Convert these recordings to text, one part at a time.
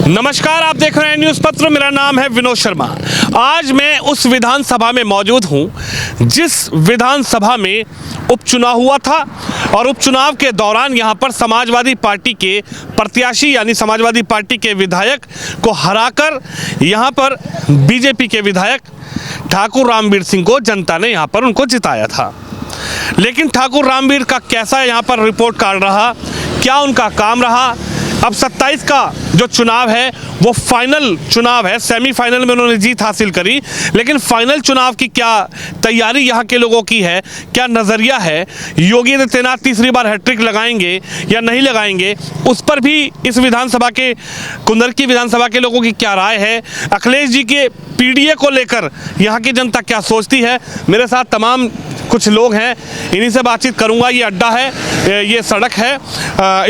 नमस्कार, आप देख रहे हैं न्यूज़ पत्र। मेरा नाम है विनोद शर्मा। आज मैं उस विधानसभा में मौजूद हूं जिस विधानसभा में उपचुनाव हुआ था और उपचुनाव के दौरान यहां पर समाजवादी पार्टी के प्रत्याशी यानी समाजवादी पार्टी के विधायक को हराकर यहां पर बीजेपी के विधायक ठाकुर रामवीर सिंह को जनता ने यहां पर उनको जिताया था। लेकिन ठाकुर रामवीर का कैसा यहां पर रिपोर्ट कार्ड रहा, क्या उनका काम रहा, अब 27 का जो चुनाव है वो फाइनल चुनाव है। सेमीफाइनल में उन्होंने जीत हासिल करी, लेकिन फाइनल चुनाव की क्या तैयारी यहाँ के लोगों की है, क्या नज़रिया है, योगी आदित्यनाथ तीसरी बार हैट्रिक लगाएंगे या नहीं लगाएंगे, उस पर भी इस विधानसभा के कुंदरकी विधानसभा के लोगों की क्या राय है, अखिलेश जी के पीडीए को लेकर यहाँ की जनता क्या सोचती है। मेरे साथ तमाम कुछ लोग हैं, इन्हीं से बातचीत करूंगा। ये अड्डा है, ये सड़क है,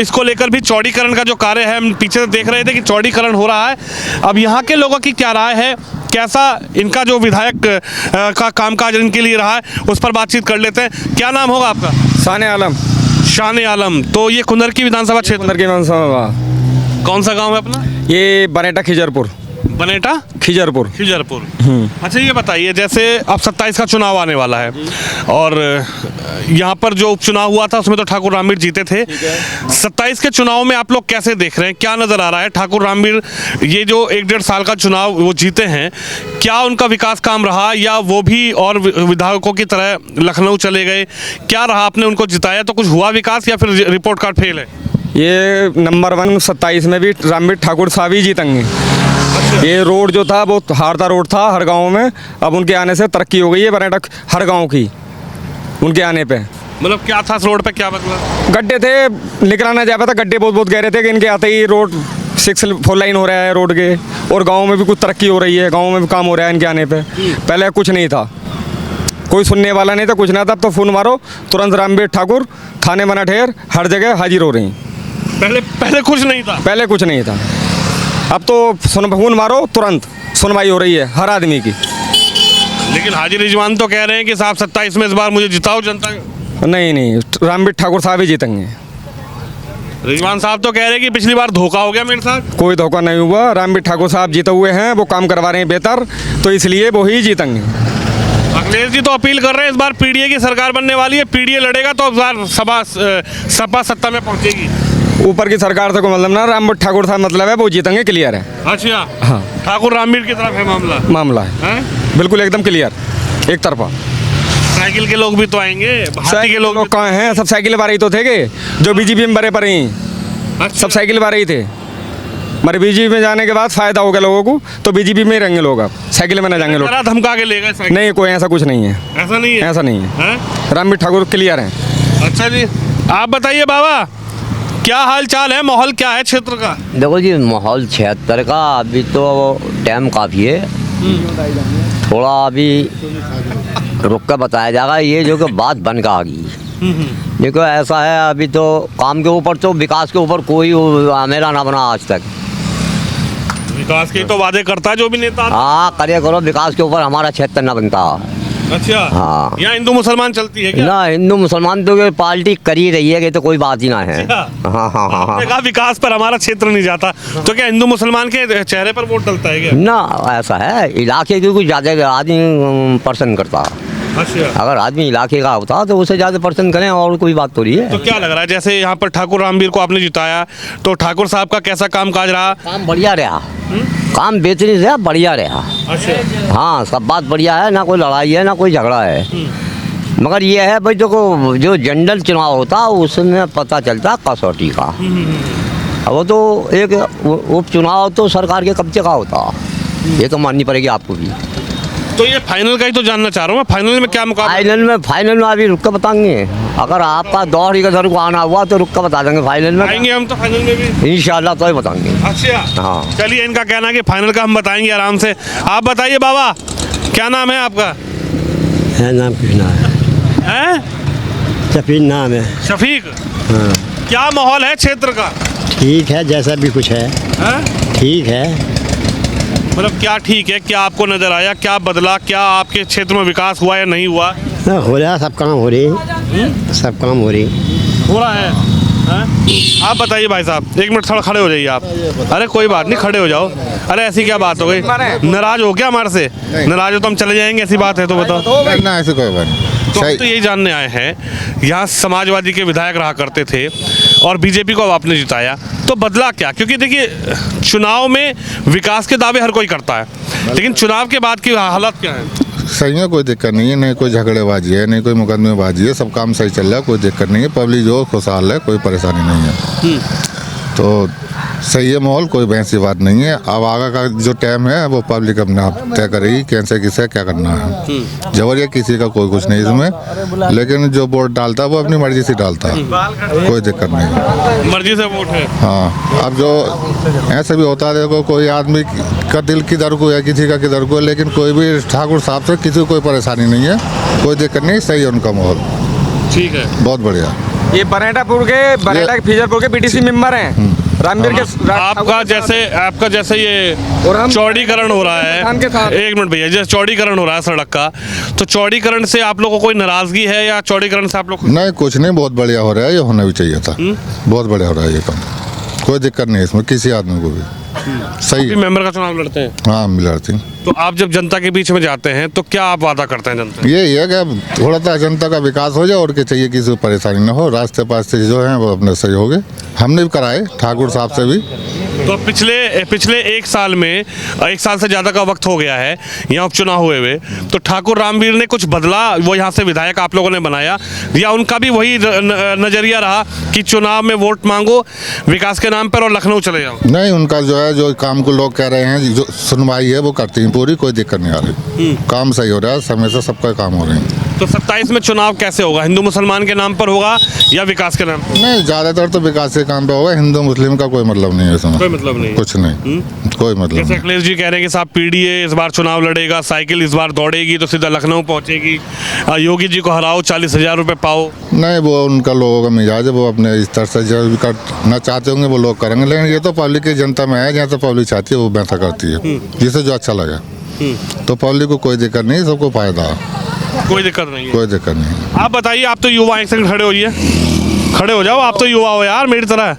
इसको लेकर भी चौड़ीकरण का जो कार्य है, हम पीछे से देख रहे थे कि चौड़ीकरण हो रहा है। अब यहाँ के लोगों की क्या राय है, कैसा इनका जो विधायक का कामकाज इनके लिए रहा है, उस पर बातचीत कर लेते हैं। क्या नाम होगा आपका? शान आलम। शान आलम। तो ये कुंदरकी विधानसभा क्षेत्र, कुंदरकी विधानसभा कौन सा गाँव है अपना? ये बनेटा खिजरपुर। बनेटा खिजरपुर। खिजरपुर। अच्छा, ये बताइए, जैसे अब 27 का चुनाव आने वाला है और यहाँ पर जो उपचुनाव हुआ था उसमें तो ठाकुर रामवीर जीते थे। 27 के चुनाव में आप लोग कैसे देख रहे हैं, क्या नज़र आ रहा है? ठाकुर रामवीर ये जो 1-1.5 साल का चुनाव वो जीते हैं, क्या उनका विकास काम रहा या वो भी और विधायकों की तरह लखनऊ चले गए? क्या रहा, आपने उनको जिताया तो कुछ हुआ विकास या फिर रिपोर्ट कार्ड फेल है? ये नंबर 1 27 में भी रामवीर ठाकुर साहब ही जीतेंगे। ये रोड जो था वो हारता रोड था हर गांव में, अब उनके आने से तरक्की हो गई है बनेटा हर गांव की। उनके आने पे मतलब क्या था रोड पे, क्या मतलब? गड्ढे थे, निकला ना जा पाता, गड्ढे बहुत गहरे थे कि इनके आते ही रोड 4 लाइन हो रहा है रोड के, और गाँव में भी कुछ तरक्की हो रही है, गाँव में भी काम हो रहा है इनके आने पर। पहले कुछ नहीं था, कोई सुनने वाला नहीं था, कुछ ना था। अब तो फ़ोन मारो तुरंत रामवीर ठाकुर थाने बना ठेर हर जगह हाजिर हो रही। पहले कुछ नहीं था, पहले कुछ नहीं था, अब तो फ़ोन मारो तुरंत सुनवाई हो रही है हर आदमी की। लेकिन हाजी रिजवान तो कह रहे हैं कि साहब 27 में इस बार मुझे जिताओ जनता। नहीं, रामवीर ठाकुर साहब ही जीतेंगे। रिजवान साहब तो कह रहे हैं कि पिछली बार धोखा हो गया मेरे साथ। कोई धोखा नहीं हुआ, रामवीर ठाकुर साहब जीते हुए हैं, वो काम करवा रहे हैं बेहतर, तो इसलिए वो ही जीतेंगे। अखिलेश जी तो अपील कर रहे हैं इस बार पीडीए की सरकार बनने वाली है, पीडीए लड़ेगा तो इस बार सपा सत्ता में पहुंचेगी। ऊपर की सरकार से कोई मतलब ना, रामवीर ठाकुर साहब मतलब है वो जीतेंगे, क्लियर है। अच्छा, हाँ, ठाकुर रामवीर की तरफ है मामला है? बिल्कुल एकदम क्लियर, एक तरफा। साइकिल के लोग भी तो आएंगे, भाटी के लोग कहाँ हैं? सब साइकिल वाले ही तो थे जो बीजेपी में बड़े पड़े हैं। अच्छा। सब साइकिल वाले ही थे, मगर बीजेपी में जाने के बाद फायदा हो गया लोगों को, तो बीजेपी में ही रहेंगे लोग, अब साइकिल में ना जाएंगे लोग। धमका के ले गए? नहीं, कोई ऐसा कुछ नहीं है। ऐसा नहीं है? ऐसा नहीं है। रामवीर ठाकुर क्लियर हैं। अच्छा जी, आप बताइए बाबा, क्या हाल चाल है, माहौल क्या है क्षेत्र का? देखो जी, माहौल 76 का अभी तो टाइम काफ़ी है, थोड़ा अभी रुक कर बताया जाएगा। ये जो कि बात बन का आ गई, देखो ऐसा है, अभी तो काम के ऊपर तो विकास के ऊपर कोई मेरा ना बना आज तक। विकास के तो वादे करता है जो भी नेता। हाँ, करे करो, विकास के ऊपर हमारा क्षेत्र ना बनता। अच्छा, हाँ। यहाँ हिंदू मुसलमान चलती है क्या? ना, हिंदू मुसलमान तो पार्टी कर ही रही है, कि तो कोई बात ही ना है। अच्छा। हाँ हाँ हाँ हाँ। कहा विकास पर हमारा क्षेत्र नहीं जाता, तो क्या हिंदू मुसलमान के चेहरे पर वोट डलता है क्या? ना, ऐसा है, इलाके की कुछ ज़्यादा आदमी पसंद करता। अच्छा, अगर आदमी इलाके का होता तो उसे ज़्यादा पसंद करें, और कोई बात तो नहीं है। तो क्या लग रहा है, जैसे यहाँ पर ठाकुर रामवीर को आपने जिताया, तो ठाकुर साहब का कैसा कामकाज रहा? काम बढ़िया रहा, काम बेहतरीन रहा, बढ़िया रहा। अच्छा, हाँ, सब बात बढ़िया है, ना कोई लड़ाई है ना कोई झगड़ा है। मगर ये है भाई, देखो जो जनरल चुनाव होता उसमें पता चलता कसौटी का। अब वो तो एक उपचुनाव तो सरकार के कब्जे का होता, ये तो माननी पड़ेगी आपको भी। तो ये फाइनल का ही तो जानना चाह रहा हूँ मैं, फाइनल में क्या मुकाबला? फाइनल में अभी रुक कर बताएंगे। अगर आपका दौर ही इधर को आना हुआ तो रुक कर बता देंगे। फाइनल में आएंगे हम तो, फाइनल में भी इंशाल्लाह तो ही बताएंगे। अच्छा, हाँ। चलिए, इनका कहना है कि फाइनल का हम बताएंगे आराम से। आप बताइए बाबा, क्या नाम है आपका? है नाम कृष्णा है, शफीक नाम है। शफीक। हाँ, क्या माहौल है क्षेत्र का? ठीक है, जैसा भी कुछ है ठीक है। मतलब क्या ठीक है, क्या आपको नजर आया, क्या बदला, क्या आपके क्षेत्र में विकास हुआ या नहीं हुआ? हो रहा, सब काम हो रही, सब काम हो रही। हो रहा है। आप बताइए भाई साहब, एक मिनट थोड़ा खड़े हो जाइए आप। अरे कोई बात नहीं, खड़े हो जाओ। अरे ऐसी क्या बात हो गई, नाराज हो क्या हमारे से? नाराज हो तो हम चले जाएंगे, ऐसी बात है तो बताओ। ना ऐसे कोई बात नहीं। तो हम तो यही जानने आए हैं, यहाँ समाजवादी के विधायक रहा करते थे और बीजेपी को अब आपने जिताया, तो बदला क्या? क्योंकि देखिए, चुनाव में विकास के दावे हर कोई करता है, लेकिन चुनाव के बाद की हालत क्या है? सही है, कोई दिक्कत नहीं है, नहीं कोई झगड़ेबाजी है, नहीं कोई मुकदमेबाजी है, सब काम सही चल रहा है, कोई दिक्कत नहीं है, पब्लिक जो खुशहाल है, कोई परेशानी नहीं है। तो सही है माहौल, कोई बहस की बात नहीं है। अब आगे का जो टाइम है वो पब्लिक अपने आप तय करेगी कैसे किसे क्या करना है। जबरिया किसी का कोई कुछ नहीं इसमें, लेकिन जो वोट डालता है वो अपनी मर्जी से डालता है, कोई दिक्कत नहीं, मर्जी से वोट है। हाँ, अब जो ऐसे भी होता है, देखो कोई आदमी का दिल किधर को है, किसी का किधर को है, लेकिन कोई भी ठाकुर साहब से किसी को कोई परेशानी नहीं है, कोई दिक्कत नहीं, सही है उनका माहौल, ठीक है, बहुत बढ़िया। ये बरेटापुर के फीजरपुर के बीटीसी मेंबर हैं रामवीर के। आपका जैसे ये चौड़ीकरण हो रहा है, एक मिनट भैया, जैसे चौड़ीकरण हो रहा है सड़क का, तो चौड़ीकरण से आप लोगों को कोई नाराजगी है या चौड़ीकरण से आप लोग? नहीं, कुछ नहीं, बहुत बढ़िया हो रहा है, ये होना भी चाहिए था। बहुत बढ़िया हो रहा है ये काम, कोई दिक्कत नहीं है इसमें किसी आदमी को भी। सही है। मेंबर का चुनाव लड़ते हैं? हाँ, लड़ते हैं। तो आप जब जनता के बीच में जाते हैं तो क्या आप वादा करते हैं जनता से? ये है कि अब थोड़ा सा जनता का विकास हो जाए और क्या चाहिए, किसी को परेशानी ना हो, रास्ते पास्ते जो हैं वो अपने सही हो गए। हमने भी कराए ठाकुर साहब से भी। तो पिछले एक साल में, एक साल से ज़्यादा का वक्त हो गया है यहाँ उपचुनाव हुए हुए, तो ठाकुर रामवीर ने कुछ बदला? वो यहाँ से विधायक आप लोगों ने बनाया, या उनका भी वही नज़रिया रहा कि चुनाव में वोट मांगो विकास के नाम पर और लखनऊ चले जाओ? नहीं, उनका जो है, जो काम को लोग कह रहे हैं, जो सुनवाई है वो करती हैं पूरी, कोई दिक्कत नहीं आ रही, काम सही हो रहा है, समय से सबका काम हो रहे हैं। तो 27 में चुनाव कैसे होगा? हिंदू मुसलमान के नाम पर होगा या विकास के नाम पर? नहीं, ज़्यादातर तो विकास के काम पे होगा, हिंदू मुस्लिम का कोई मतलब नहीं है इसमें, कोई मतलब नहीं, कुछ नहीं, कोई मतलब जैसे नहीं। अखिलेश जी कह रहे हैं कि साहब पीडीए इस बार चुनाव लड़ेगा, साइकिल इस बार दौड़ेगी तो सीधा लखनऊ पहुंचेगी, योगी जी को हराओ 40,000 रुपये पाओ। नहीं, वो उनका लोगों का मिजाज है, वो अपने इस तरह से जो भी करना चाहते होंगे वो लोग करेंगे, लेकिन ये तो पब्लिक की जनता में है, जहाँ से पब्लिक चाहती है वो वैसा करती है, जिसे जो अच्छा लगे। तो पब्लिक को कोई दिक्कत नहीं, सबको फायदा है, कोई दिक्कत नहीं है। कोई दिक्कत नहीं। आप बताइए, आप तो युवा, एक सेकंड खड़े होइए, खड़े हो जाओ, आप तो युवा हो यार मेरी तरह।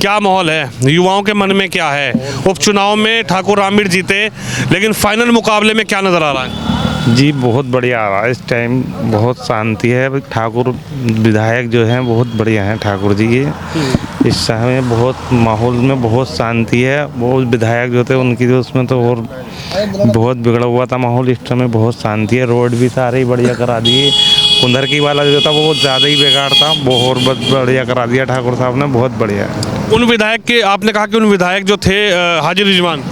क्या माहौल है युवाओं के मन में, क्या है? उपचुनाव में ठाकुर रामवीर जीते, लेकिन फाइनल मुकाबले में क्या नजर आ रहा है? जी बहुत बढ़िया आ रहा है, इस टाइम बहुत शांति है। ठाकुर विधायक जो हैं बहुत बढ़िया हैं ठाकुर जी के, इस समय बहुत माहौल में बहुत शांति है। वो विधायक जो थे उनकी तो उसमें तो और बहुत बिगड़ा हुआ था माहौल, इस समय बहुत शांति है। रोड भी सारे बढ़िया करा दिए, कुंदर की वाला जो था वो ज़्यादा ही बेकार था, वो और बहुत बढ़िया करा दिया ठाकुर साहब ने, बहुत बढ़िया। उन विधायक के, आपने कहा कि उन विधायक जो थे हाजिर रिजवान,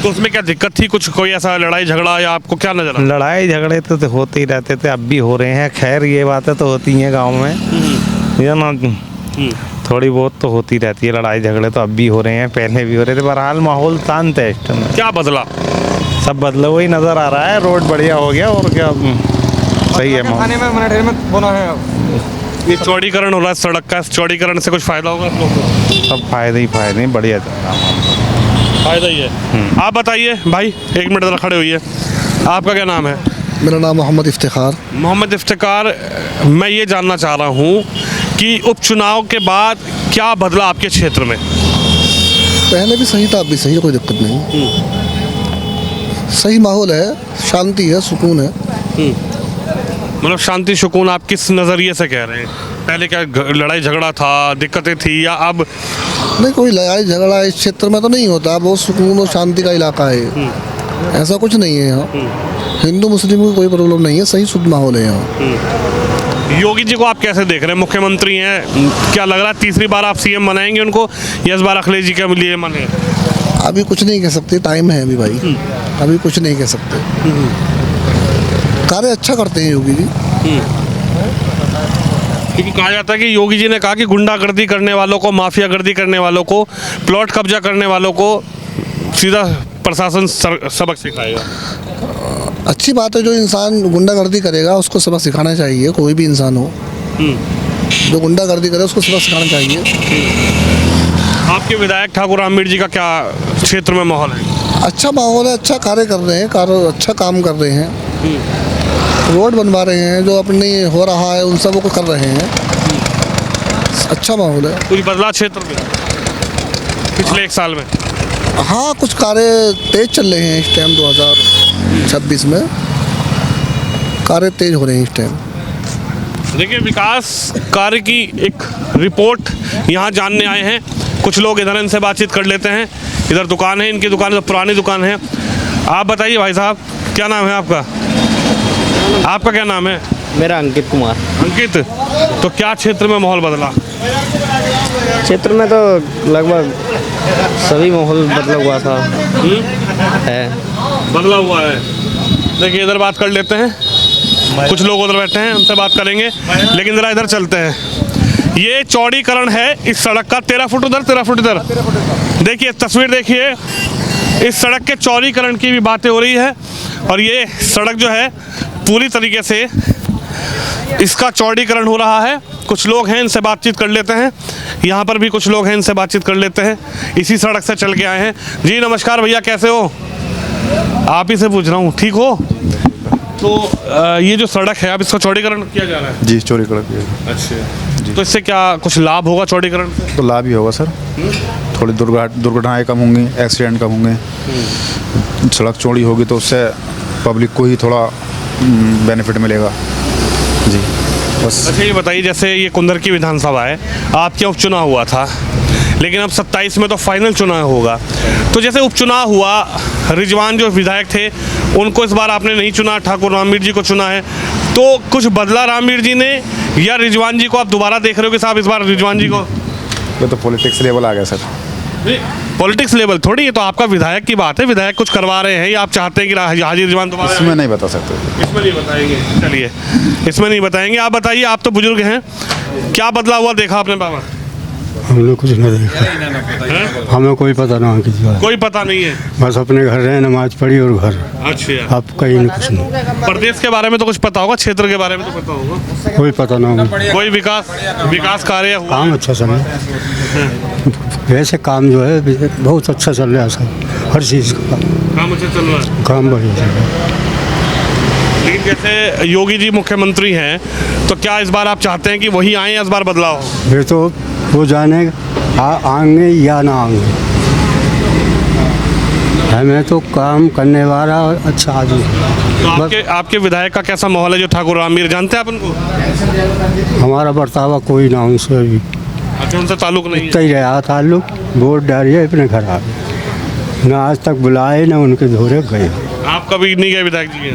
तो उसमें क्या दिक्कत थी? कुछ कोई ऐसा लड़ाई झगड़ा या आपको क्या नजर आया? लड़ाई झगड़े तो होते ही रहते थे, अब भी हो रहे हैं। खैर ये बातें तो होती हैं गांव में, ये ना थोड़ी बहुत तो होती रहती है, लड़ाई झगड़े तो अब भी हो रहे हैं, पहले भी हो रहे थे। बहरहाल माहौल शांत है इस टाइम। क्या बदला? सब बदला हुआ ही नज़र आ रहा है, रोड बढ़िया हो गया और क्या सही है माहौल। ये चौड़ीकरण हो रहा है सड़क का, चौड़ीकरण से कुछ फायदा होगा आप लोगों को? सब फायदे ही फायदे, बढ़िया चल रहा है, फायदा ही है। आप बताइए भाई, एक मिनट जरा खड़े होइए, आपका क्या नाम है? मेरा नाम मोहम्मद इफ्तिखार। मोहम्मद इफ्तिकार, मैं ये जानना चाह रहा हूँ कि उपचुनाव के बाद क्या बदला आपके क्षेत्र में? पहले भी सही था, अब भी सही है, कोई दिक्कत नहीं, सही माहौल है, शांति है, सुकून है। मतलब शांति सुकून आप किस नज़रिए से कह रहे हैं? पहले क्या लड़ाई झगड़ा था, दिक्कतें थी, या अब? नहीं, कोई लड़ाई झगड़ा इस क्षेत्र में तो नहीं होता, बहुत सुकून और शांति का इलाका है, ऐसा कुछ नहीं है यहाँ। हिंदू मुस्लिम को कोई प्रॉब्लम नहीं है, सही शुद्ध माहौल है यहाँ। योगी जी को आप कैसे देख रहे हैं? मुख्यमंत्री हैं, क्या लग रहा है तीसरी बार आप सीएम बनाएंगे उनको, या इस बार अखिलेश जी के लिए मन है? अभी कुछ नहीं कह सकते, टाइम है अभी भाई, अभी कुछ नहीं कह सकते। कार्य अच्छा करते हैं योगी जी। क्योंकि कहा जाता है कि योगी जी ने कहा कि गुंडागर्दी करने वालों को, माफियागर्दी करने वालों को, प्लॉट कब्जा करने वालों को सीधा प्रशासन सबक सिखाएगा। अच्छी बात है, जो इंसान गुंडागर्दी करेगा उसको सबक सिखाना चाहिए, कोई भी इंसान हो जो गुंडागर्दी करे उसको सबक सिखाना चाहिए। आपके विधायक ठाकुर रामवीर जी का क्या क्षेत्र में माहौल है? अच्छा माहौल है, अच्छा कार्य कर रहे हैं, अच्छा काम कर रहे हैं, रोड बनवा रहे हैं, जो अपनी हो रहा है उन सब को कर रहे हैं, अच्छा माहौल है। कुछ बदला क्षेत्र में पिछले 1 साल में? हाँ, कुछ कार्य तेज चल रहे हैं इस टाइम 2026 में, कार्य तेज हो रहे हैं इस टाइम। देखिए, विकास कार्य की एक रिपोर्ट यहाँ जानने आए हैं कुछ लोग, इधर इनसे बातचीत कर लेते हैं। इधर दुकान है, इनकी दुकान तो पुरानी दुकान है। आप बताइए भाई साहब, क्या नाम है आपका? आपका क्या नाम है? मेरा अंकित कुमार। अंकित, तो क्या क्षेत्र में माहौल बदला? क्षेत्र में तो लगभग सभी माहौल बदला हुआ था है। बदला हुआ है। देखिए, इधर बात कर लेते हैं, कुछ लोग उधर बैठे हैं, उनसे बात करेंगे। लेकिन ज़रा इधर चलते हैं। ये चौड़ीकरण है इस सड़क का, 13 फुट उधर, 13 फुट इधर। देखिए तस्वीर, देखिए इस सड़क के चौड़ीकरण की भी बातें हो रही है। और ये सड़क जो है पूरी तरीके से इसका चौड़ीकरण हो रहा है। कुछ लोग हैं, इनसे बातचीत कर लेते हैं। यहाँ पर भी कुछ लोग हैं, इनसे बातचीत कर लेते हैं। इसी सड़क से चल के आए हैं। जी नमस्कार भैया, कैसे हो? आप ही से पूछ रहा हूँ, ठीक हो? तो ये जो सड़क है, अब इसका चौड़ीकरण किया जा रहा है? जी, चौड़ीकरण किया। अच्छा, तो इससे क्या कुछ लाभ होगा चौड़ीकरण से? तो लाभ ही होगा सर, थोड़ी दुर्घटनाएं कम होंगी, एक्सीडेंट कम होंगे। सड़क चौड़ी होगी तो उससे पब्लिक को ही थोड़ा बेनिफिट मिलेगा जी, बस। अच्छा, ये बताइए, जैसे ये कुंदर की विधानसभा है, आपके उपचुनाव हुआ था, लेकिन अब 27 में तो फाइनल चुनाव होगा। तो जैसे उपचुनाव हुआ, रिजवान जो विधायक थे उनको इस बार आपने नहीं चुना, ठाकुर रामवीर जी को चुना है, तो कुछ बदला रामवीर जी ने, या रिजवान जी को आप दोबारा देख रहे हो कि साहब इस बार रिजवान जी को? ये तो पॉलिटिक्स लेवल आ गया सर। पॉलिटिक्स लेवल थोड़ी, ये तो आपका विधायक की बात है। विधायक कुछ करवा रहे हैं या आप चाहते हैं कि हाजी रिजवान दोबारा? इसमें नहीं बता सकते। इसमें नहीं बताएंगे, चलिए इसमें नहीं बताएंगे। आप बताइए, आप तो बुजुर्ग हैं, क्या बदला हुआ देखा आपने बाबा? हमने कुछ नहीं देखा, हमें कोई पता ना किसी बात, कोई पता नहीं है, बस अपने घर रहे, नमाज पढ़ी और घर। अच्छा, आप कहीं नहीं, कुछ नहीं। प्रदेश के बारे में तो कुछ पता होगा, क्षेत्र के बारे में तो पता होगा? कोई पता ना होगा। कोई विकास कार्य हुआ? काम अच्छा चल रहा है, वैसे काम जो है बहुत अच्छा चल रहा है सब, हर चीज़ का काम अच्छा चल रहा है, काम बढ़िया चल रहा है। लेकिन जैसे योगी जी मुख्यमंत्री हैं, तो क्या इस बार आप चाहते हैं कि वही आए या इस बार बदलाव हो? ये तो वो जाने आएंगे या ना आएंगे, हमें तो काम करने वाला अच्छा आदमी। तो आपके विधायक का कैसा माहौल है, जो ठाकुर रामवीर, जानते हैं आप उनको? हमारा बर्तावा कोई ना उनसे भी, अच्छा, उनसे ताल्लुक नहीं इतना ही रहा ताल्लुक। वोट डालिए अपने घर आ गए, ना आज तक बुलाए ना उनके धोरे गए। आप कभी नहीं गए विधायक जी के?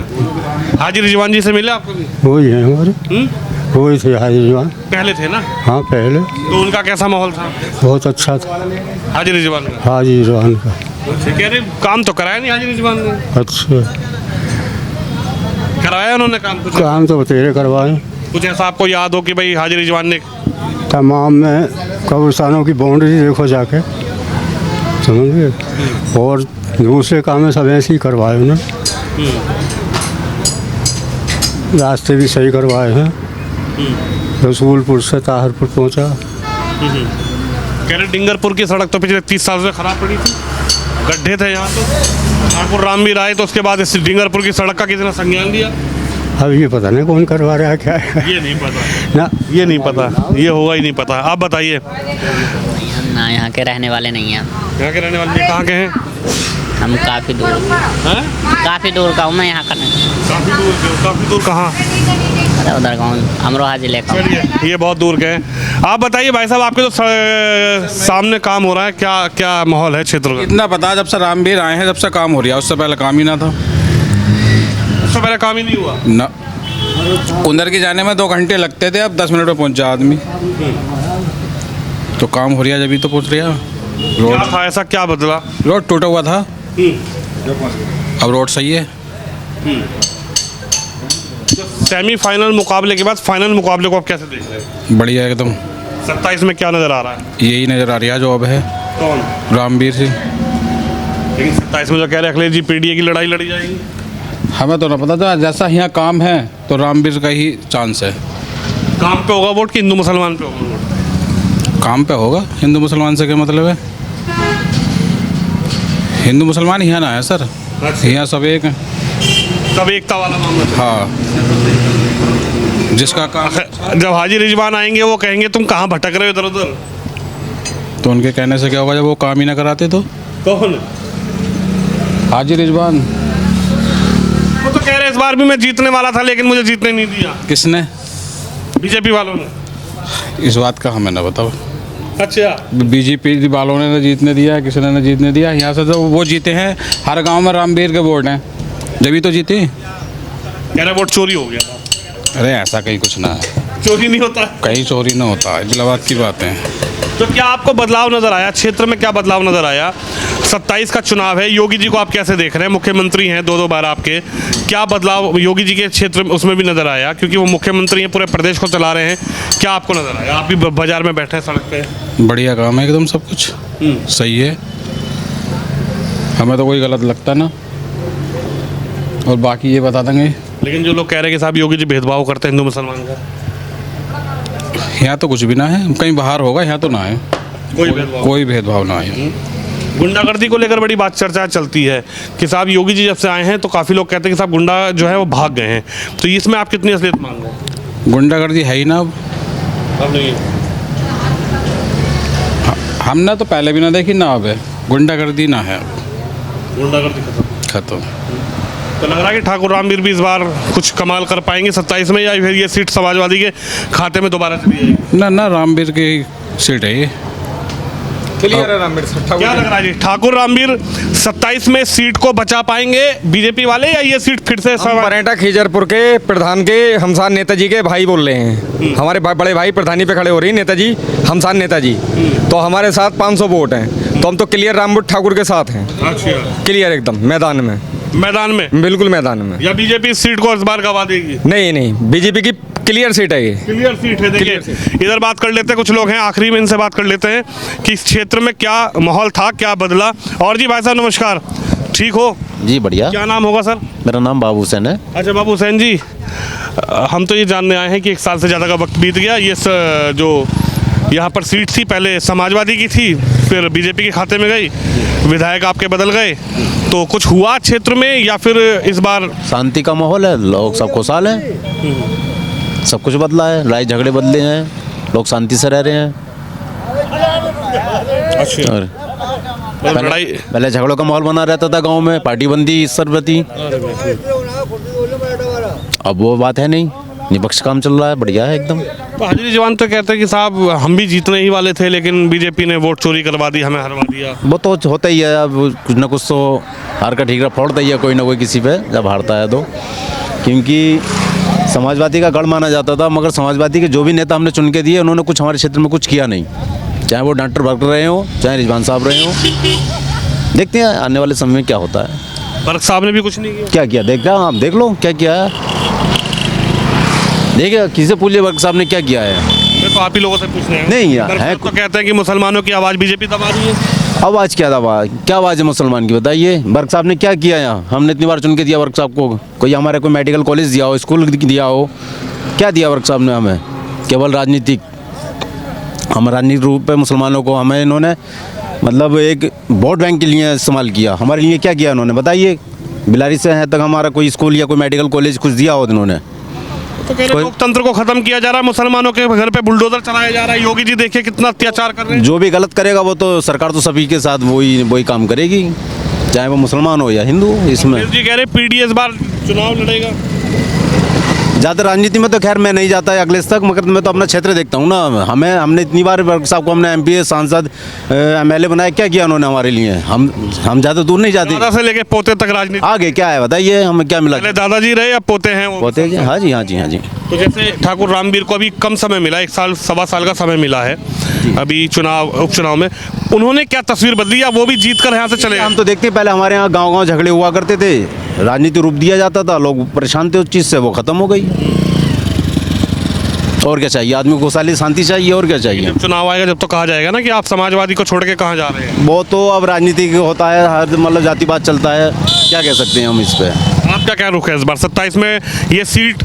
हाजी रिजवान जी से मिले आपको? वही है हमारे, वही थे हाजी रिजवान, पहले थे ना? हाँ पहले। तो उनका कैसा माहौल था? बहुत अच्छा था हाजी रिजवान का? हाजी रिजवान का। अच्छा, कह रहे काम तो कराया नहीं हाजी रिजवान ने? अच्छा, कराया उन्होंने काम? कुछ काम तो बतेरे करवाए। कुछ ऐसा आपको याद हो कि भाई हाजी रिजवान ने? तमाम में कब्रिस्तानों की बाउंड्री देखो जाके, समझ गए, और दूसरे काम में सब ऐसे ही करवाए उन्होंने। रास्ते भी सही करवाए हैं, रसूलपुर से ताहरपुर पहुंचा। कह रहे डिंगरपुर की सड़क तो पिछले 30 साल से खराब पड़ी थी, गड्ढे थे यहाँ। तो ठाकुर रामवीर आए तो उसके बाद इस डिंगरपुर की सड़क का किसी संज्ञान लिया? अब ये पता नहीं कौन करवा रहा है, क्या है ये नहीं पता ना, ये नहीं पता, ये होगा ही नहीं पता। आप बताइए। हम ना यहाँ के रहने वाले नहीं हैं। यहाँ के रहने वाले नहीं, कहाँ के हैं? हम काफ़ी दूर, काफ़ी दूर का हूँ मैं, यहाँ का नहीं। काफ़ी दूर के? काफ़ी दूर कहाँ? अरे उधर गाँव अमरोहा जिले का। चलिए, ये बहुत दूर के हैं। आप बताइए भाई साहब, आपके तो सामने काम हो रहा है, क्या क्या माहौल है क्षेत्र का? इतना पता, जब से रामवीर आए हैं जब से काम हो रहा है, उससे पहले काम ही ना था। उससे पहले काम ही नहीं हुआ ना, कुंदर की जाने में 2 घंटे लगते थे, अब 10 मिनट में पहुंच जा आदमी। तो काम हो रहा है, जब तो पहुंच रहा है। रोड क्या था ऐसा, क्या बदला? रोड टूटा हुआ था, अब रोड सही है। सेमीफाइनल मुकाबले के बाद फाइनल मुकाबले को आप कैसे देख रहे हैं? बढ़िया एकदम। 27 में क्या नज़र आ रहा है? यही नज़र आ रहा है जो अब है। कौन? रामवीर सिंह। लेकिन 27 में जो कह रहे अखिलेश जी पीडीए की लड़ाई लड़ी जाएगी। हमें तो ना पता था, जैसा यहाँ काम है तो रामवीर का ही चांस है। काम पे होगा वोट कि हिंदू मुसलमान पे होगा वोट? काम पे होगा, हिंदू मुसलमान से क्या मतलब है? हिंदू मुसलमान यहाँ ना है सर, यहाँ सब एक हैं। सब एकता वाला मामला। हाँ, जिसका काम जब हाजी रिजवान आएंगे वो कहेंगे तुम कहाँ भटक रहे हो इधर उधर। तो उनके कहने से क्या होगा जब वो काम ही ना कराते तो? कौन? हाजी रिजवान। वो तो कह रहे इस बार भी मैं जीतने वाला था लेकिन मुझे जीतने नहीं दिया। किसने? बीजेपी वालों ने। इस बात का हमें ना बताओ। अच्छा, बीजेपी वालों ने न जीतने दिया, किसी ने न जीतने दिया। यहाँ से तो वो जीते हैं, हर गांव में रामवीर के वोट हैं, जब तो जीते। कह रहे वोट चोरी हो गया था। अरे ऐसा कहीं कुछ ना है, चोरी नहीं होता। कहीं चोरी ना होता है, इलाहाबाद की बातें हैं। तो क्या आपको बदलाव नजर आया क्षेत्र में? क्या बदलाव नजर आया? 27 का चुनाव है, योगी जी को आप कैसे देख रहे हैं? मुख्यमंत्री हैं 2-2 बार आपके, क्या बदलाव योगी जी के क्षेत्र में उसमें भी नजर आया? क्योंकि वो मुख्यमंत्री हैं, पूरे प्रदेश को चला रहे हैं, क्या आपको नजर आया? आप भी बाजार में बैठे हैं, सड़क पे। बढ़िया काम है एकदम, सब कुछ सही है, हमें तो कोई गलत लगता ना। और बाकी ये बता देंगे, लेकिन जो लोग कह रहे हैं कि साहब योगी जी भेदभाव करते हैं हिंदू मुसलमान का। यहाँ तो कुछ भी ना है, कहीं बाहर होगा, यहाँ तो ना है कोई भेदभाव ना है। गुंडागर्दी को लेकर बड़ी बात चर्चा चलती है कि साहब योगी जी जब से आए हैं तो काफ़ी लोग कहते हैं कि साहब गुंडा जो है वो भाग गए हैं, तो इसमें आप कितनी असलियत मान रहे हैं? गुंडागर्दी है ही ना अब नहीं। हमने तो पहले भी ना देखी ना, अब है गुंडागर्दी ना है, गुंडागर्दी खत्म। तो लग रहा है कि ठाकुर रामवीर भी इस बार कुछ कमाल कर पाएंगे 27 में, या फिर ये सीट समाजवादी के खाते में दोबारा चली जाएगी? ना रामवीर की सीट है ये, क्लियर है रामवीर। क्या लग रहा है जी, ठाकुर रामवीर 27 में सीट को बचा पाएंगे बीजेपी वाले, या ये सीट फिर से परेटा खीजरपुर के प्रधान के हमसान नेताजी के भाई बोल रहे हैं, हमारे बड़े भाई प्रधानी पे खड़े हो रही नेताजी, हमसान नेताजी, तो हमारे साथ 500 वोट हैं, तो हम तो क्लियर रामवीर ठाकुर के साथ हैं। अच्छा, क्लियर एकदम मैदान में बिल्कुल मैदान में। या बीजेपी इस सीट को इस बार गवा देगी? नहीं, बीजेपी की क्लियर सीट है ये, क्लियर सीट है। देखिए इधर बात कर लेते हैं, कुछ लोग हैं आखिरी में, इनसे बात कर लेते हैं कि इस क्षेत्र में क्या माहौल था, क्या बदला। और जी भाई साहब नमस्कार, ठीक हो? जी बढ़िया। क्या नाम होगा सर? मेरा नाम बाबू हुसैन है। अच्छा बाबू हुसैन जी, हम तो ये जानने आए हैं कि 1 साल से ज़्यादा का वक्त बीत गया, ये जो यहाँ पर सीट थी पहले समाजवादी की थी, फिर बीजेपी के खाते में गई, विधायक आपके बदल गए, तो कुछ हुआ क्षेत्र में या फिर इस बार? शांति का माहौल है, लोग सब खुशहाल हैं, सब कुछ बदला है, लड़ाई झगड़े बदले हैं, लोग शांति से रह रहे हैं। अच्छा। और पहले झगड़ों का माहौल बना रहता था गांव में, पार्टी बंदी सरबती, अब वो बात है नहीं, निष्पक्ष काम चल रहा है, बढ़िया है एकदम। हाजी रिजवान तो कहते हैं कि साहब हम भी जीतने ही वाले थे लेकिन बीजेपी ने वोट चोरी करवा दी, हमें हरवा दिया। वो तो होता ही है, अब कुछ ना कुछ तो हार का ठीकरा फोड़ता ही है कोई ना कोई किसी पे जब हारता है तो, क्योंकि समाजवादी का गढ़ माना जाता था, मगर समाजवादी के जो भी नेता हमने चुन के दिए उन्होंने कुछ हमारे क्षेत्र में कुछ किया नहीं, चाहे वो डॉक्टर बर्क रहे हो, चाहे रिजवान साहब रहे हो। देखते हैं आने वाले समय में क्या होता है। बर्क साहब ने भी कुछ नहीं किया? क्या किया देखा, आप देख लो क्या किया है, देखिए किसी पूछिए वर्क साहब ने क्या किया है। तो आप ही लोगों से पूछने हैं। नहीं यार है, तो कहते हैं कि मुसलमानों की आवाज़ बीजेपी दबा रही है। आवाज़ क्या दबा, क्या आवाज़ है मुसलमान की बताइए? वर्क साहब ने क्या किया यहाँ, हमने इतनी बार चुन के दिया वर्क साहब को, कोई हमारे कोई मेडिकल कॉलेज दिया हो, स्कूल दिया हो, क्या दिया वर्क साहब ने हमें? केवल राजनीतिक, हम राजनीतिक रूप पे मुसलमानों को हमें इन्होंने मतलब एक वोट बैंक के लिए इस्तेमाल किया, हमारे लिए क्या किया इन्होंने बताइए? बिलारी से है तक हमारा कोई स्कूल या कोई मेडिकल कॉलेज कुछ दिया हो इन्होंने? तो कह रहे लोकतंत्र को खत्म किया जा रहा है, मुसलमानों के घर पे बुलडोजर चलाया जा रहा है, योगी जी देखिए कितना अत्याचार कर रहे हैं। जो भी गलत करेगा वो तो सरकार तो सभी के साथ वही काम करेगी, चाहे वो मुसलमान हो या हिंदू। इसमें जी कह रहे पीडीएस इस बार चुनाव लड़ेगा। ज़्यादा राजनीति में तो खैर मैं नहीं जाता है अगले तक, मगर मैं तो अपना क्षेत्र देखता हूँ ना, हमने इतनी बार वर्क साहब को हमने एमपी सांसद एमएलए बनाया, क्या किया उन्होंने हमारे लिए? हम ज़्यादा दूर नहीं जाते, दादा से लेके पोते तक राजनीति आगे क्या है बताइए, हमें क्या मिला? दादाजी रहे या पोते हैं? पोते जी, हाँ जी हाँ जी हाँ जी। तो जैसे ठाकुर रामवीर को अभी कम समय मिला, 1 साल 1.25 साल का समय मिला है अभी उपचुनाव में, उन्होंने क्या तस्वीर बदली, या वो भी जीत कर यहाँ से चले? हम तो देखते हैं पहले हमारे यहाँ गाँव झगड़े हुआ करते थे, राजनीति रूप दिया जाता था, लोग परेशान थे उस चीज़ से, वो ख़त्म हो गई। और क्या चाहिए आदमी को? खुशहाली शांति चाहिए, और क्या चाहिए? जब चुनाव आएगा जब तो कहा जाएगा ना कि आप समाजवादी को छोड़ के कहाँ जा रहे हैं। वो तो अब राजनीति होता है, हर मतलब जातिवाद चलता है, क्या कह सकते हैं हम इस पर। आपका क्या रुख है इस बार 27 में? ये सीट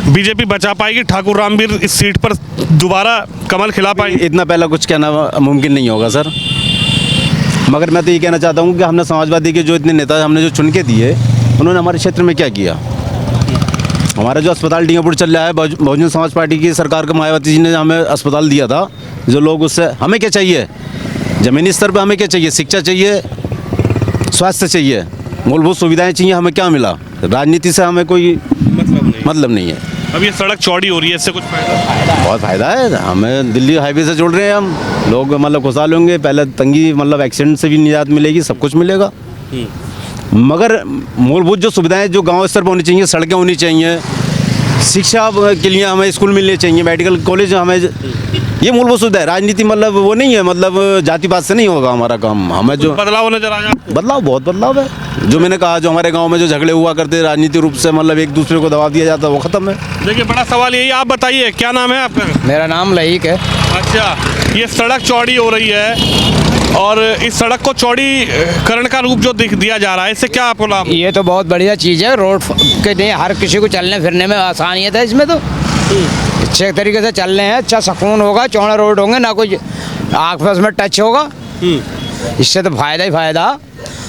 बीजेपी बचा पाएगी, ठाकुर रामवीर इस सीट पर दोबारा कमल खिला पाएंगे? इतना पहला कुछ कहना मुमकिन नहीं होगा सर, मगर मैं तो ये कहना चाहता हूँ कि हमने समाजवादी के जो इतने नेता हमने जो चुन के दिए, उन्होंने हमारे क्षेत्र में क्या किया? हमारा जो अस्पताल डींगापुर चल रहा है, बहुजन समाज पार्टी की सरकार का मायावती जी ने हमें अस्पताल दिया था। जो लोग उससे हमें क्या चाहिए, ज़मीनी स्तर पर हमें क्या चाहिए, शिक्षा चाहिए, स्वास्थ्य चाहिए, मूलभूत सुविधाएं चाहिए। हमें क्या मिला? राजनीति से हमें कोई मतलब नहीं है। अब ये सड़क चौड़ी हो रही है, इससे कुछ फायदा? बहुत फ़ायदा है। हमें दिल्ली हाईवे से जुड़ रहे हैं हम लोग, मतलब खुशहाल होंगे। पहले तंगी, मतलब एक्सीडेंट से भी निजात मिलेगी, सब कुछ मिलेगा। मगर मूलभूत जो सुविधाएं जो गांव स्तर पर होनी चाहिए, सड़कें होनी चाहिए, शिक्षा के लिए हमें स्कूल मिलने चाहिए, मेडिकल कॉलेज हमें, ये मूलभूत सुविधा है। राजनीति मतलब वो नहीं है, मतलब जाति पात से नहीं होगा हमारा काम। हमें जो बदलाव नजर आया? बदलाव, बहुत बदलाव है। जो मैंने कहा, जो हमारे गांव में जो झगड़े हुआ करते राजनीतिक रूप से, मतलब एक दूसरे को दबाव दिया जाता, वो खत्म है। देखिए, बड़ा सवाल यही, आप बताइए क्या नाम है आपका? मेरा नाम लईक है। अच्छा, ये सड़क चौड़ी हो रही है और इस सड़क को चौड़ीकरण का रूप जो दिया जा रहा है, इससे क्या आपको लाभ? ये तो बहुत बढ़िया चीज़ है। रोड के लिए हर किसी को चलने फिरने में आसानियत है इसमें। तो अच्छे तरीके से चल रहे हैं, अच्छा सुकून होगा, चौड़ा रोड होंगे, ना कोई आपस में टच होगा। इससे तो फ़ायदा ही फ़ायदा।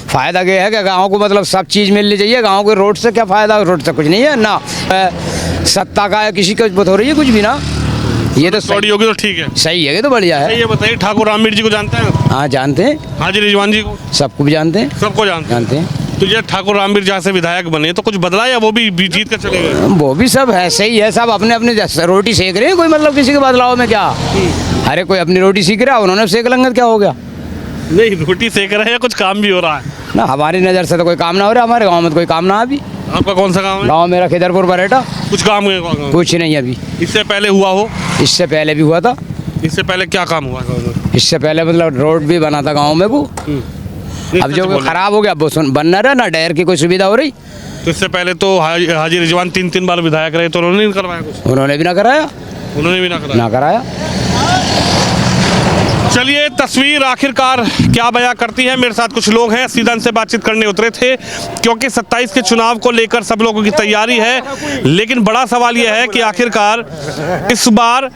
फ़ायदा ये है कि गाँव को मतलब सब चीज़ मिलनी चाहिए। गाँव के रोड से क्या फ़ायदा? रोड से कुछ नहीं है ना, सत्ता का किसी को हो रही है कुछ भी ना। ये तो चौड़ी होगी तो ठीक है, सही है, ये तो बढ़िया है। ये बताइए, ठाकुर रामवीर जी को जानते हैं? हाँ जानते हैं। हाजी रिजवान जी को? सबको भी जानते हैं। सबको जानते हैं। तो ये ठाकुर रामवीर जहाँ से विधायक बने, तो कुछ बदला या वो भी जीत कर चले गए? वो भी सब है, सही है। सब अपने अपने रोटी सेक रहे हैं, कोई मतलब किसी के बदलाव में क्या। अरे कोई अपनी रोटी सीख रहा है, उन्होंने सेक लेंगे, क्या हो गया? नहीं, रोटी सेक रहे हैं, कुछ काम भी हो रहा है ना। हमारी नज़र से तो कोई काम ना हो रहा। हमारे गांव में तो कोई काम ना। अभी आपका कौन सा गांव है? गांव मेरा खिदरपुर बरेटा। कुछ काम हुए? कुछ नहीं अभी। इससे पहले हुआ हो? इससे पहले भी हुआ था। इससे पहले क्या काम हुआ? इससे पहले मतलब रोड भी बना था गांव में वो। अब जो खराब हो गया, अब वो बन ना रहा, ना डैर की कोई सुविधा हो रही। तो इससे पहले तो हाजी रिजवान 3 बार विधायक रहे, तो उन्होंने नहीं करवाया कुछ? उन्होंने भी ना कराया। उन्होंने भी ना कराया। चलिए, तस्वीर आखिरकार क्या बयां करती है। मेरे साथ कुछ लोग हैं, सीधा इनसे बातचीत करने उतरे थे, क्योंकि 27 के चुनाव को लेकर सब लोगों की तैयारी है। लेकिन बड़ा सवाल यह है कि आखिरकार इस बार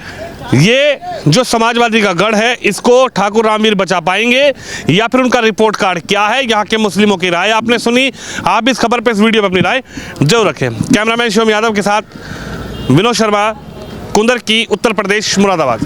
ये जो समाजवादी का गढ़ है, इसको ठाकुर रामवीर बचा पाएंगे या फिर उनका रिपोर्ट कार्ड क्या है? यहाँ के मुस्लिमों की राय आपने सुनी। आप इस खबर पर, इस वीडियो पर अपनी राय जरूर रखें। कैमरामैन शिवम यादव के साथ विनोद शर्मा, कुंदर की, उत्तर प्रदेश, मुरादाबाद।